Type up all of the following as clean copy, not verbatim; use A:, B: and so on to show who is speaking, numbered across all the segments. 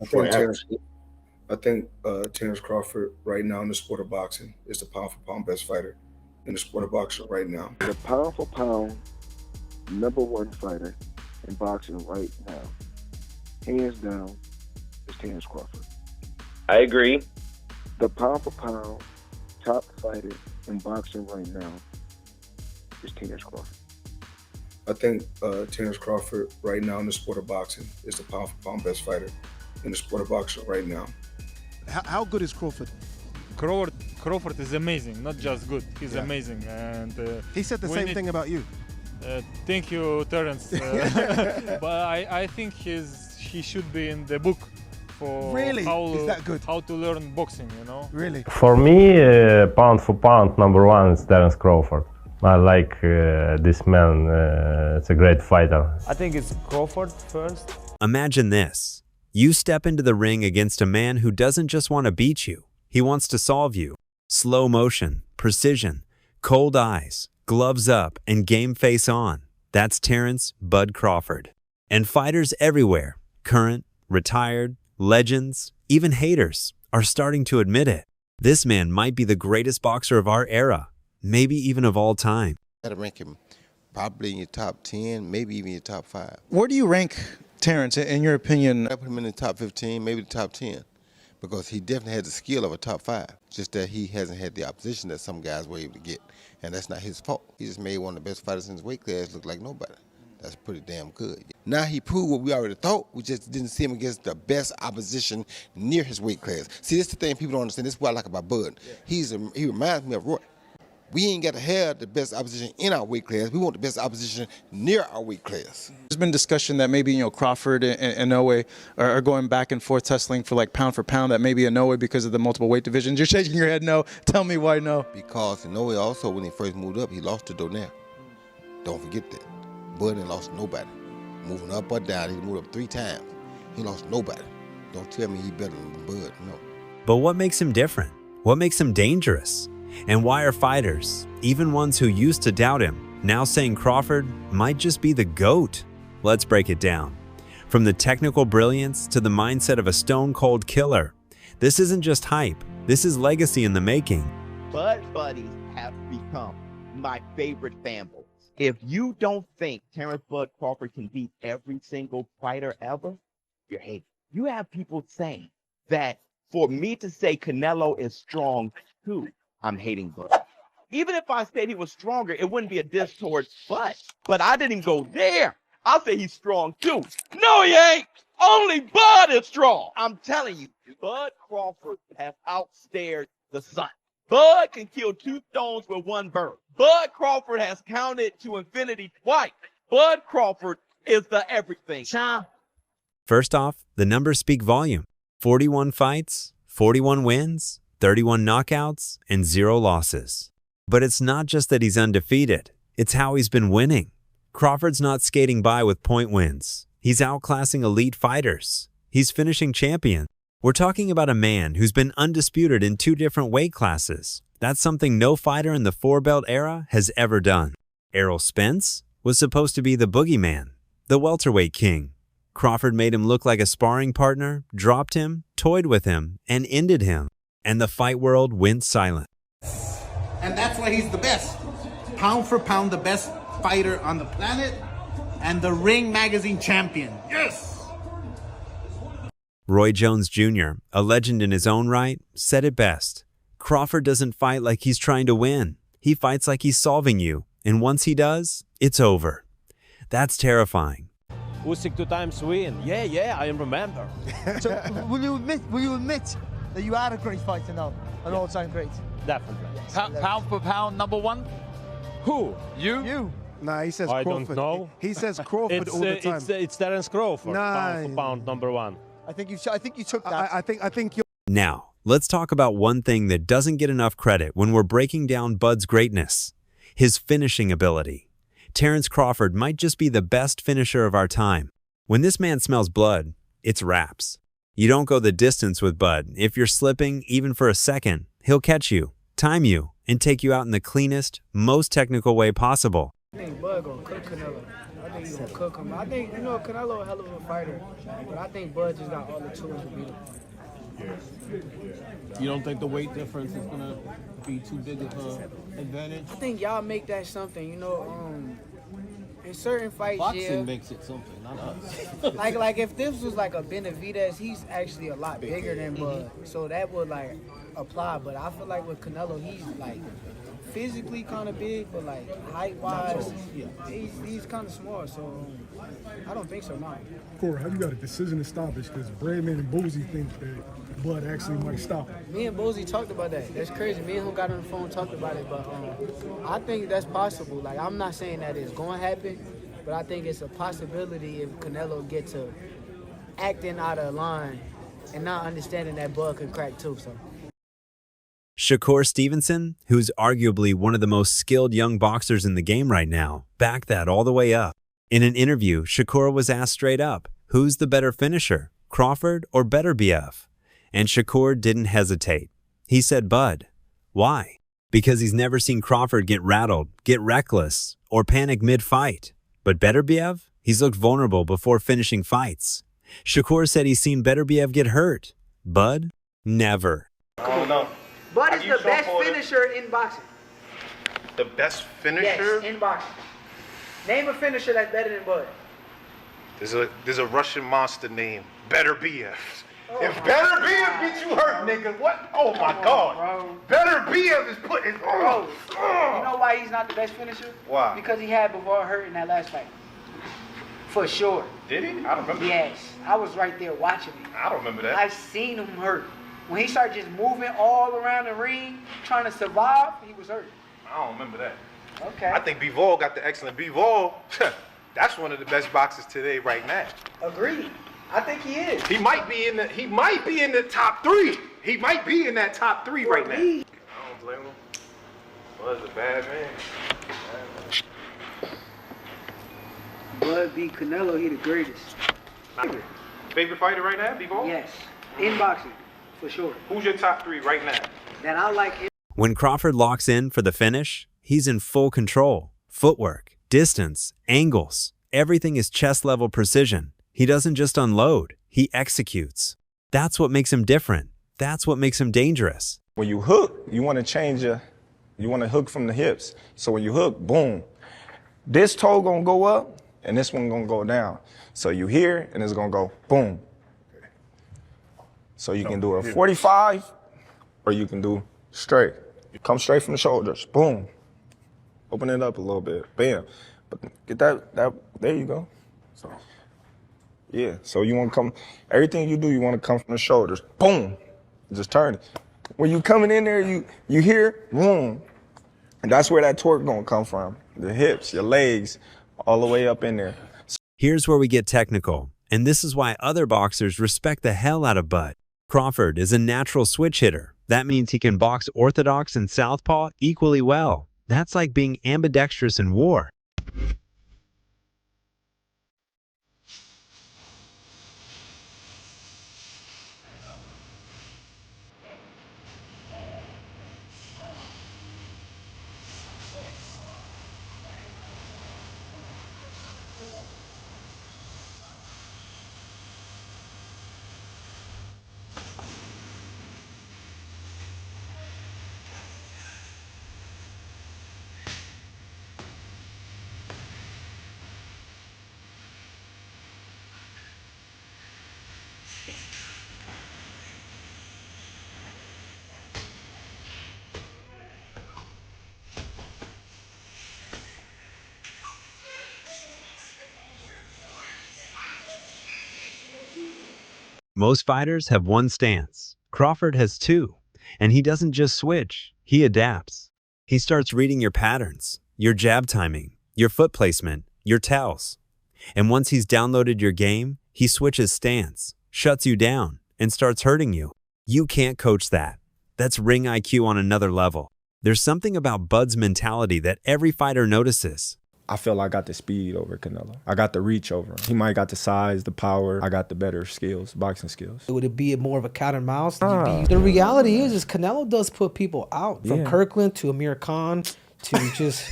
A: I think
B: forever.
A: Terence, I think Terence Crawford right now in the sport of boxing is the pound for pound best fighter in the sport of boxing right now.
C: The pound for pound number one fighter in boxing right now, hands down, is Terence Crawford.
B: I agree.
C: The pound for pound top fighter in boxing right now is Terence Crawford.
A: I think Terence Crawford right now in the sport of boxing is the pound for pound best fighter in the sport of boxing right now.
D: How good is Crawford?
E: Crawford is amazing, not just good. He's
D: Yeah.
E: amazing, and
D: He said the
E: we
D: same
E: need-
D: thing about you.
E: Thank you, Terence. But I think he should be in the book for
D: Really? Is that good?
E: how to learn boxing.
D: Really?
F: For me, pound for pound, number one is Terence Crawford. I like this man. It's a great fighter.
G: I think it's Crawford first.
H: Imagine this. You step into the ring against a man who doesn't just want to beat you. He wants to solve you. Slow motion, precision, cold eyes, gloves up, and game face on. That's Terence "Bud" Crawford. And fighters everywhere, current, retired, legends, even haters, are starting to admit it. This man might be the greatest boxer of our era, maybe even of all time.
I: Gotta rank him probably in your top 10, maybe even your top 5.
D: Where do you rank Terence, in your opinion?
I: I put him in the top 15, maybe the top 10, because he definitely has the skill of a top 5. Just that he hasn't had the opposition that some guys were able to get, and that's not his fault. He just made one of the best fighters in his weight class look like nobody. That's pretty damn good. Now he proved what we already thought. We just didn't see him against the best opposition near his weight class. See, this is the thing people don't understand. This is what I like about Bud. He reminds me of Roy. We ain't got to have the best opposition in our weight class. We want the best opposition near our weight class.
D: There's been discussion that maybe Crawford and Inoue are going back and forth tussling for pound for pound. That maybe Inoue because of the multiple weight divisions. You're shaking your head no. Tell me why no.
I: Because Inoue also, when he first moved up, he lost to Donaire. Don't forget that. Bud ain't lost nobody. Moving up or down, he moved up 3 times. He lost nobody. Don't tell me he better than Bud, no.
H: But what makes him different? What makes him dangerous? And why are fighters, even ones who used to doubt him, now saying Crawford might just be the GOAT? Let's break it down. From the technical brilliance to the mindset of a stone-cold killer. This isn't just hype. This is legacy in the making.
J: Bud buddies have become my favorite fan boys. If you don't think Terence Bud Crawford can beat every single fighter ever, you're hating. You have people saying that for me to say Canelo is strong too, I'm hating Bud. Even if I said he was stronger, it wouldn't be a diss towards Bud. But I didn't go there. I'll say he's strong too. No, he ain't. Only Bud is strong. I'm telling you, Bud Crawford has outstared the sun. Bud can kill 2 stones with 1 bird. Bud Crawford has counted to infinity twice. Bud Crawford is the everything.
H: First off, the numbers speak volume. 41 fights, 41 wins, 31 knockouts, and 0 losses. But it's not just that he's undefeated. It's how he's been winning. Crawford's not skating by with point wins. He's outclassing elite fighters. He's finishing champion. We're talking about a man who's been undisputed in 2 different weight classes. That's something no fighter in the 4-belt era has ever done. Errol Spence was supposed to be the boogeyman, the welterweight king. Crawford made him look like a sparring partner, dropped him, toyed with him, and ended him. And the fight world went silent.
K: And that's why he's the best. Pound for pound, the best fighter on the planet, and the Ring Magazine champion. Yes!
H: Roy Jones Jr., a legend in his own right, said it best. Crawford doesn't fight like he's trying to win. He fights like he's solving you. And once he does, it's over. That's terrifying.
G: Usyk 2 times win. Yeah, I remember.
L: So will you admit that you are a great fighter now? An all-time great?
G: Definitely.
L: Yes,
M: Pound for pound, number 1?
G: Who?
L: You?
D: Nah, he says
G: I
D: Crawford.
G: don't know.
D: He says Crawford all the time.
G: It's Terence Crawford.
D: Nah.
G: Pound for pound, number 1.
L: I think you took that.
D: I think you're.
H: Now, let's talk about one thing that doesn't get enough credit when we're breaking down Bud's greatness. His finishing ability. Terence Crawford might just be the best finisher of our time. When this man smells blood, it's wraps. You don't go the distance with Bud. If you're slipping, even for a second, he'll catch you, time you, and take you out in the cleanest, most technical way possible.
L: Bud gonna cook Canelo.
B: I think he's gonna cook him. I think, Canelo a hell of a fighter, but I think Bud just got all the tools to beat him.
N: You don't think the weight difference is gonna be too big of an advantage?
B: I think y'all make that something, in certain fights,
N: Boxing makes it something, not us.
B: like if this was like a Benavidez, he's actually a lot bigger than Bud, so that would like apply. But I feel like with Canelo, he's like physically kind of big, but like height-wise, he's kind of small. So I don't think so, no.
O: Corey, how you got a decision to stop it? Because Bradman and Boozy think that Bud actually might stop it.
B: Me and Boozy talked about that. That's crazy. Me and him got on the phone and talked about it, but I think that's possible. Like, I'm not saying that it's going to happen, but I think it's a possibility if Canelo gets to acting out of line and not understanding that Bud can crack too. So.
H: Shakur Stevenson, who's arguably one of the most skilled young boxers in the game right now, backed that all the way up. In an interview, Shakur was asked straight up, who's the better finisher, Crawford or Beterbiev? And Shakur didn't hesitate. He said Bud. Why? Because he's never seen Crawford get rattled, get reckless, or panic mid-fight. But Beterbiev, he's looked vulnerable before finishing fights. Shakur said he's seen Beterbiev get hurt. Bud? Never.
P: I don't know.
B: Bud is the best finisher in boxing.
P: The best finisher?
B: Yes, in boxing. Name a finisher that's better than Bud.
P: There's a Russian monster named Beterbiev. If Beterbiev gets you hurt, nigga, what? Oh my God. Beterbiev is putting.
B: Bro, you know why he's not the best finisher?
P: Why?
B: Because he had Bivol hurt in that last fight. For sure.
P: Did he? I don't remember.
B: Yes. I was right there watching it.
P: I don't remember that.
B: I seen him hurt. When he started just moving all around the ring, trying to survive, he was hurt.
P: I don't remember that.
B: Okay.
P: I think Bivol got the excellent. Bivol, that's one of the best boxers today right now.
B: Agreed. I think he is.
P: He might be in the top 3. He might be in that top 3 right now. I don't blame him. Bud's a bad man.
B: Bud beat Canelo, he the greatest.
P: Favorite fighter right now, Bivol?
B: Yes. In boxing, for sure.
P: Who's your top 3 right now?
B: That I like.
H: When Crawford locks in for the finish, he's in full control. Footwork, distance, angles, everything is chest-level precision. He doesn't just unload, he executes. That's what makes him different. That's what makes him dangerous.
Q: When you hook, you want to change you want to hook from the hips. So when you hook, boom, this toe gonna go up and this one gonna go down. So you here and it's gonna go boom. So you can do a 45 or you can do straight. Come straight from the shoulders, boom. Open it up a little bit, bam. But get that, there you go. So, yeah, so you want to come, everything you do, you want to come from the shoulders, boom. Just turn it. When you coming in there, you hear, boom. And that's where that torque gonna come from. The hips, your legs, all the way up in there.
H: Here's where we get technical, and this is why other boxers respect the hell out of Bud. Crawford is a natural switch hitter. That means he can box orthodox and southpaw equally well. That's like being ambidextrous in war. Most fighters have one stance. Crawford has 2. And he doesn't just switch, he adapts. He starts reading your patterns, your jab timing, your foot placement, your tells. And once he's downloaded your game, he switches stance, shuts you down, and starts hurting you. You can't coach that. That's ring IQ on another level. There's something about Bud's mentality that every fighter notices.
Q: I feel I got the speed over Canelo. I got the reach over him. He might got the size, the power. I got the better skills, boxing skills.
R: Would it be more of a cat and mouse? The reality is Canelo does put people out. From Kirkland to Amir Khan to just...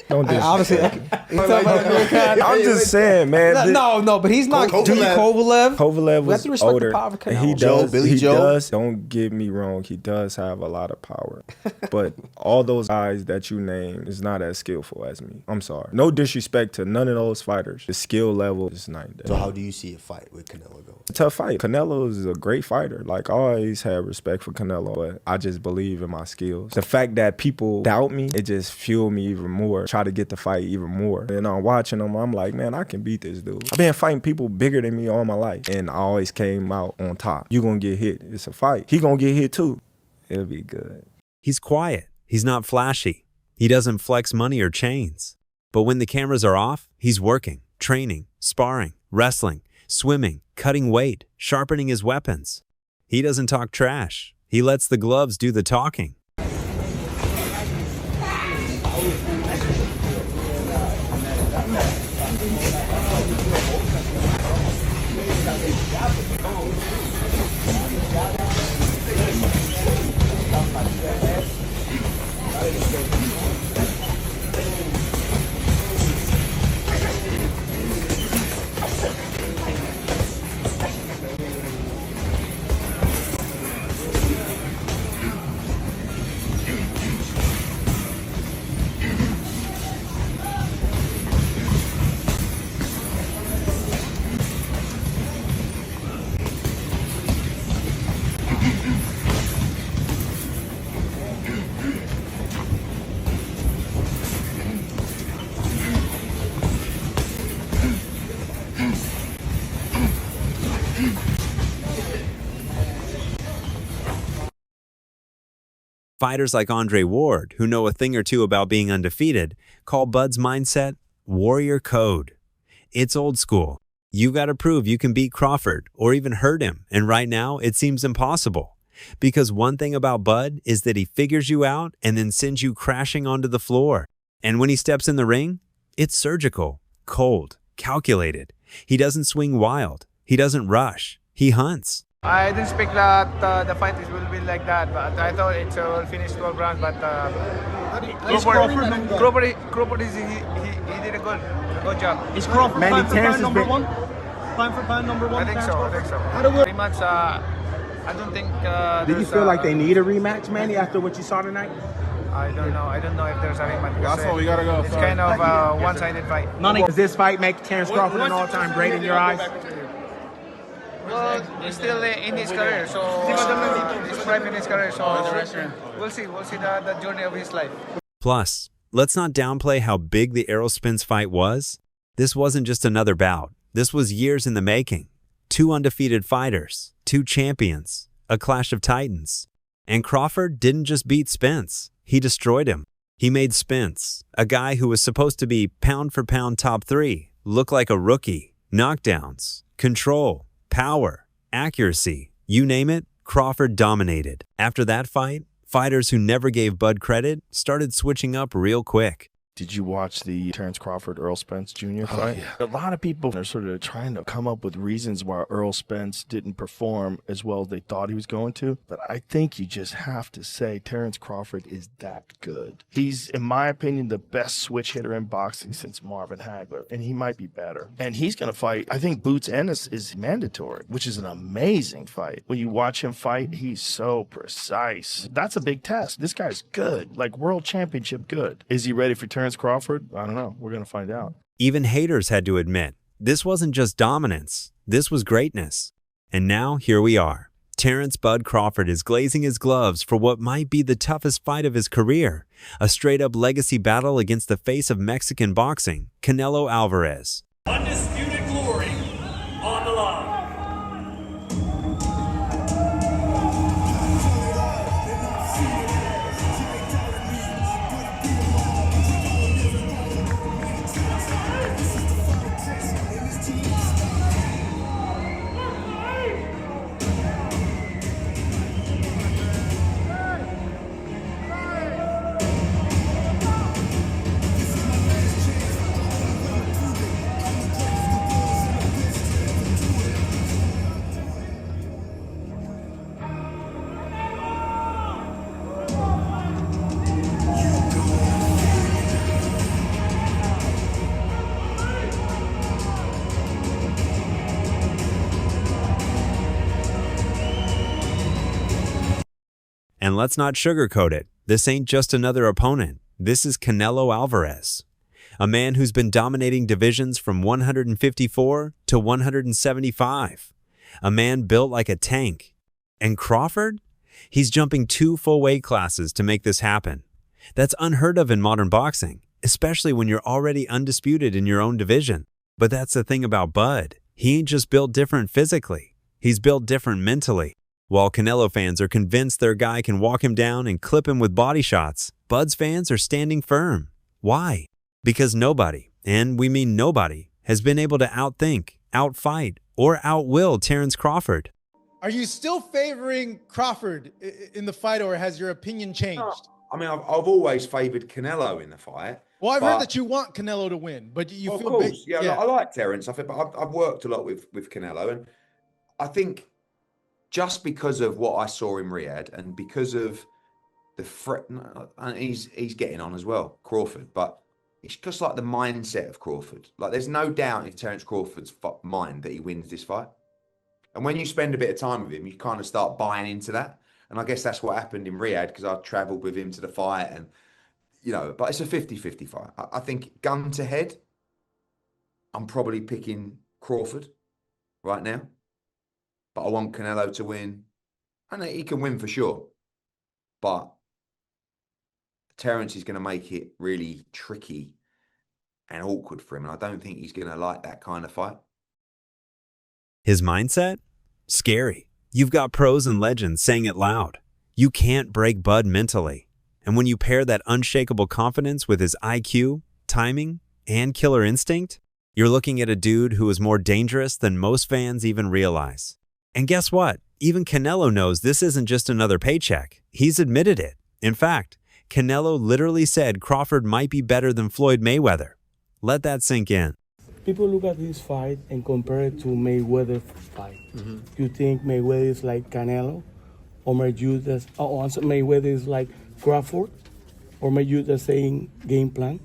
Q: Don't diss.
R: Obviously, you talking about Amir Khan?
Q: I'm just saying, man.
R: No, but he's not. Kovalev.
Q: Kovalev
R: We have to
Q: was
R: respect the
Q: older.
R: power of
Q: And he
R: Canelo.
Q: does. Don't get me wrong. He does have a lot of power, but all those guys that you name is not as skillful as me. I'm sorry. No disrespect to none of those fighters. The skill level is night and day.
S: So how do you see a fight with Canelo going?
Q: A tough fight. Canelo is a great fighter. Like, I always had respect for Canelo, but I just believe in my skills. The fact that people doubt me, it just fueled me even more. Try to get the fight even more. And I'm watching him, I'm like, man, I can beat this dude. I've been fighting people bigger than me all my life, and I always came out on top. You gonna get hit. It's a fight. He gonna get hit too. It'll be good.
H: He's quiet. He's not flashy. He doesn't flex money or chains. But when the cameras are off, he's working, training, sparring, wrestling, swimming, cutting weight, sharpening his weapons. He doesn't talk trash. He lets the gloves do the talking. Fighters like Andre Ward, who know a thing or two about being undefeated, call Bud's mindset warrior code. It's old school. You got to prove you can beat Crawford or even hurt him, and right now it seems impossible. Because one thing about Bud is that he figures you out and then sends you crashing onto the floor. And when he steps in the ring, it's surgical, cold, calculated. He doesn't swing wild. He doesn't rush. He hunts.
B: I didn't expect that the fight will be like that, but I thought it will finish 12 rounds. But Crawford is he did a good job.
T: Is Crawford pound for pound number one? Pound for pound number one?
B: I think so. Rematch. I don't think.
T: Do you feel like they need a rematch, Manny, after what you saw tonight?
B: I don't know. I don't know if there's a rematch.
T: That's all we gotta go.
B: It's kind of a one-sided fight.
T: Does this fight make Terence Crawford an all-time great in your eyes?
B: Well, he's still in his career, so he's prime in his career. So we'll see. We'll see the journey of his life.
H: Plus, let's not downplay how big the Errol Spence fight was. This wasn't just another bout. This was years in the making. 2 undefeated fighters, 2 champions, a clash of titans. And Crawford didn't just beat Spence. He destroyed him. He made Spence, a guy who was supposed to be pound for pound top 3, look like a rookie. Knockdowns, control, power, accuracy, you name it, Crawford dominated. After that fight, fighters who never gave Bud credit started switching up real quick.
U: Did you watch the Terence Crawford Earl Spence Jr. fight? A lot of people are sort of trying to come up with reasons why Earl Spence didn't perform as well as they thought he was going to. But I think you just have to say Terence Crawford is that good. He's, in my opinion, the best switch hitter in boxing since Marvin Hagler, and he might be better. And he's going to fight, I think Boots Ennis is mandatory, which is an amazing fight. When you watch him fight, he's so precise. That's a big test. This guy's good, like world championship good. Is he ready for Terence Crawford? I don't know. We're going to find out.
H: Even haters had to admit, this wasn't just dominance. This was greatness. And now, here we are. Terence Bud Crawford is glazing his gloves for what might be the toughest fight of his career. A straight-up legacy battle against the face of Mexican boxing, Canelo Alvarez.
V: Undisputed glory on the line.
H: And let's not sugarcoat it. This ain't just another opponent. This is Canelo Alvarez, a man who's been dominating divisions from 154 to 175, a man built like a tank. And Crawford? He's jumping 2 full weight classes to make this happen. That's unheard of in modern boxing, especially when you're already undisputed in your own division. But that's the thing about Bud. He ain't just built different physically. He's built different mentally. While Canelo fans are convinced their guy can walk him down and clip him with body shots, Bud's fans are standing firm. Why? Because nobody, and we mean nobody, has been able to outthink, outfight, or outwill Terence Crawford.
A: Are you still favoring Crawford in the fight, or has your opinion changed?
C: I mean, I've always favoured Canelo in the fight.
A: Well, I've heard that you want Canelo to win, but you
C: of
A: feel
C: course,
A: big.
C: yeah, I like Terence. But I've worked a lot with Canelo, and I think just because of what I saw in Riyadh, and because of the threat, and he's getting on as well, Crawford. But it's just like the mindset of Crawford. Like, there's no doubt in Terence Crawford's mind that he wins this fight. And when you spend a bit of time with him, you kind of start buying into that. And I guess that's what happened in Riyadh, because I travelled with him to the fight, and but it's a 50-50 fight. I think gun to head, I'm probably picking Crawford right now. But I want Canelo to win. And he can win for sure. But Terence is going to make it really tricky and awkward for him. And I don't think he's going to like that kind of fight.
H: His mindset? Scary. You've got pros and legends saying it loud. You can't break Bud mentally. And when you pair that unshakable confidence with his IQ, timing, and killer instinct, you're looking at a dude who is more dangerous than most fans even realize. And guess what? Even Canelo knows this isn't just another paycheck. He's admitted it. In fact, Canelo literally said Crawford might be better than Floyd Mayweather. Let that sink in.
W: People look at this fight and compare it to Mayweather's fight. You think Mayweather is like Canelo? Or Mayweather is like Crawford? Or Mayweather the same game plan?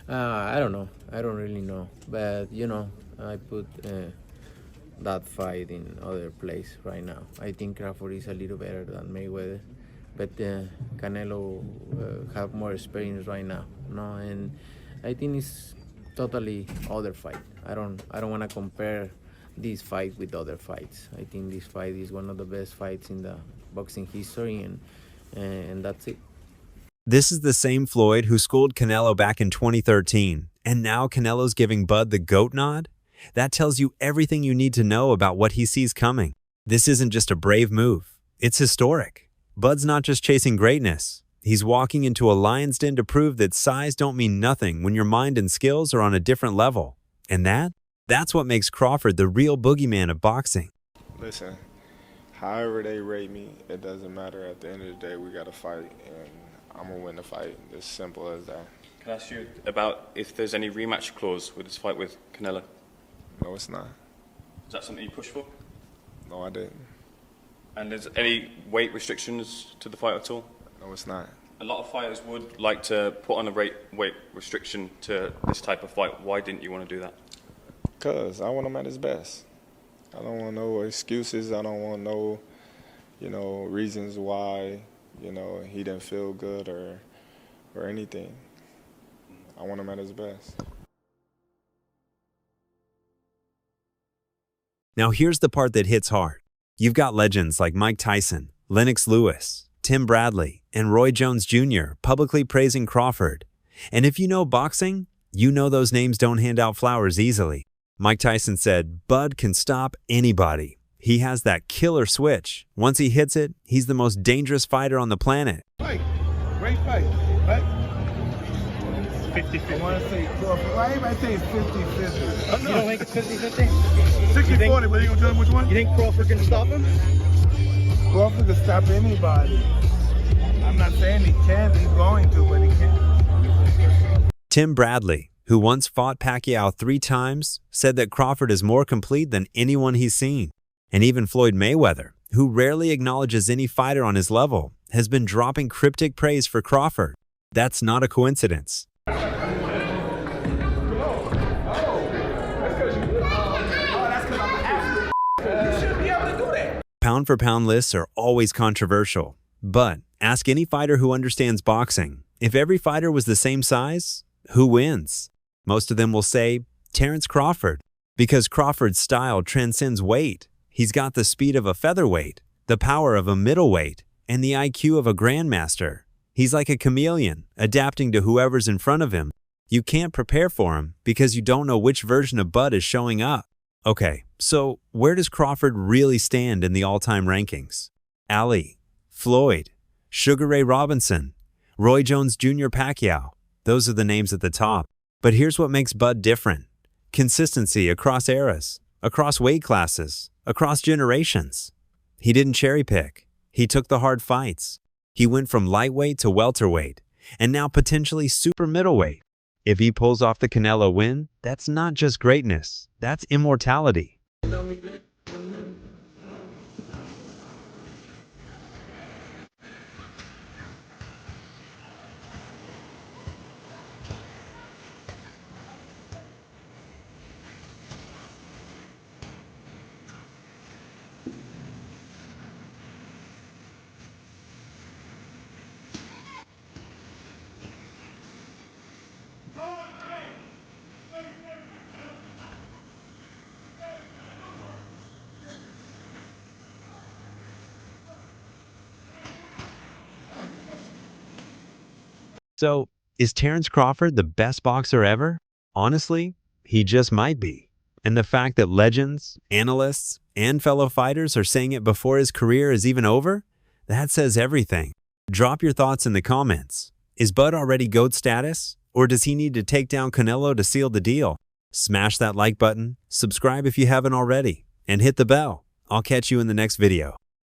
X: I don't know. I don't really know. But, I put that fight in other place right now. I think Crawford is a little better than Mayweather. But Canelo have more experience right now. And I think it's totally other fight. I don't want to compare this fight with other fights. I think this fight is one of the best fights in the boxing history, and that's it.
H: This is the same Floyd who schooled Canelo back in 2013, and now Canelo's giving Bud the GOAT nod? That tells you everything you need to know about what he sees coming. This isn't just a brave move. It's historic. Bud's not just chasing greatness. He's walking into a lion's den to prove that size don't mean nothing when your mind and skills are on a different level. And that's what makes Crawford the real boogeyman of boxing.
Q: Listen, however they rate me, it doesn't matter. At the end of the day, we got to fight, and I'm going to win the fight. It's simple as that.
Y: Can I ask you about if there's any rematch clause with this fight with Canelo?
Q: No, it's not.
Y: Is that something you push for?
Q: No, I didn't.
Y: And is any weight restrictions to the fight at all?
Q: No, it's not.
Y: A lot of fighters would like to put on a weight restriction to this type of fight. Why didn't you want to do that?
Q: Because I want him at his best. I don't want no excuses. I don't want no, reasons why, he didn't feel good or anything. I want him at his best.
H: Now here's the part that hits hard. You've got legends like Mike Tyson, Lennox Lewis, Tim Bradley, and Roy Jones Jr. publicly praising Crawford. And if you know boxing, you know those names don't hand out flowers easily. Mike Tyson said, Bud can stop anybody. He has that killer switch. Once he hits it, he's the most dangerous fighter on the planet.
K: Fight. Great fight. Right? 50-50. I want to say Crawford. Why anybody say it's 50-50?
Z: You don't think it's 50-50?
K: 60-40, but you gonna tell me which one?
Z: You think Crawford can stop him?
K: Crawford can stop anybody. I'm not saying he can't, he's going to, but he can't.
H: Tim Bradley, who once fought Pacquiao 3 times, said that Crawford is more complete than anyone he's seen. And even Floyd Mayweather, who rarely acknowledges any fighter on his level, has been dropping cryptic praise for Crawford. That's not a coincidence. Pound-for-pound lists are always controversial. But ask any fighter who understands boxing. If every fighter was the same size, who wins? Most of them will say Terence Crawford, because Crawford's style transcends weight. He's got the speed of a featherweight, the power of a middleweight, and the IQ of a grandmaster. He's like a chameleon, adapting to whoever's in front of him. You can't prepare for him because you don't know which version of Bud is showing up. Okay, so where does Crawford really stand in the all-time rankings? Ali, Floyd, Sugar Ray Robinson, Roy Jones Jr. Pacquiao. Those are the names at the top. But here's what makes Bud different. Consistency across eras, across weight classes, across generations. He didn't cherry pick. He took the hard fights. He went from lightweight to welterweight, and now potentially super middleweight. If he pulls off the Canelo win, that's not just greatness, that's immortality. So, is Terence Crawford the best boxer ever? Honestly, he just might be. And the fact that legends, analysts, and fellow fighters are saying it before his career is even over, that says everything. Drop your thoughts in the comments. Is Bud already GOAT status? Or does he need to take down Canelo to seal the deal? Smash that like button, subscribe if you haven't already, and hit the bell. I'll catch you in the next video.